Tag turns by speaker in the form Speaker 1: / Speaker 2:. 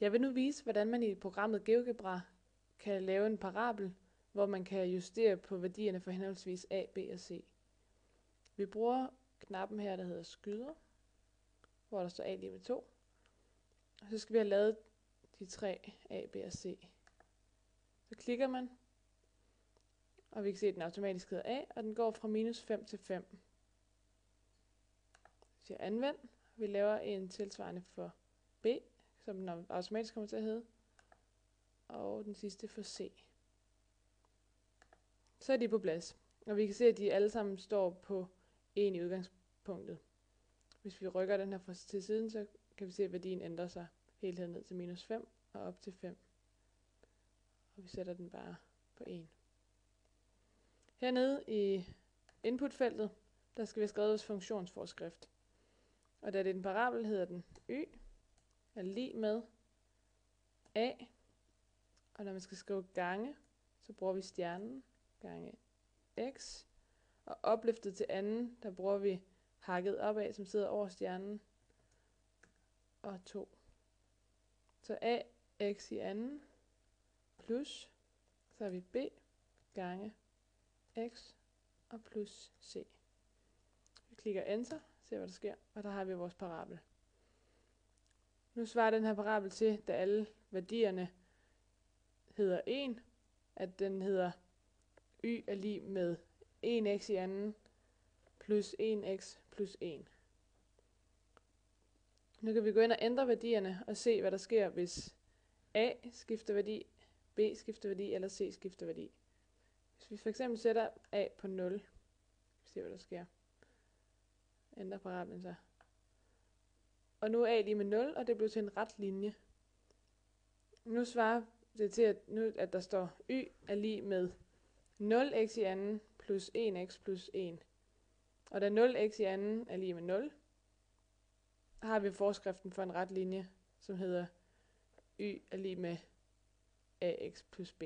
Speaker 1: Jeg vil nu vise, hvordan man i programmet GeoGebra kan lave en parabel, hvor man kan justere på værdierne for henholdsvis a, b og c. Vi bruger knappen her, der hedder skyder, hvor der står a lige med 2. Og så skal vi have lavet de tre a, b og c. Så klikker man, og vi kan se, at den automatisk hedder a, og den går fra -5 til 5. Så siger anvend. Vi laver en tilsvarende for b, som den automatisk kommer til at hedde, og den sidste for c. Så er de på plads, og vi kan se, at de alle sammen står på 1 i udgangspunktet. Hvis vi rykker den her til siden, så kan vi se, at værdien ændrer sig helt ned til -5 og op til 5. Og vi sætter den bare på 1. Hernede i inputfeltet, der skal vi have skrevet vores funktionsforskrift. Og da det er en parabel, hedder den y er lig med a. Og når man skal skrive gange, så bruger vi stjernen gange x. Og opløftet til anden, der bruger vi hakket opad, som sidder over stjernen, og 2. Så a x i anden plus, så har vi b gange x og plus c. Vi klikker enter, ser hvad der sker, og der har vi vores parabel. Nu svarer den her parabel til, da alle værdierne hedder 1, at den hedder y er lig med 1x i anden plus 1x plus 1. Nu kan vi gå ind og ændre værdierne og se, hvad der sker, hvis a skifter værdi, b skifter værdi eller c skifter værdi. Hvis vi for eksempel sætter a på 0, se hvad der sker. Ændrer parablen sig. Og nu er a lige med 0, og det blev til en ret linje. Nu svarer det til, at der står y er lig med 0x i anden plus 1x plus 1. Og da 0x i anden er lige med 0, har vi forskriften for en ret linje, som hedder y er lig med ax plus b.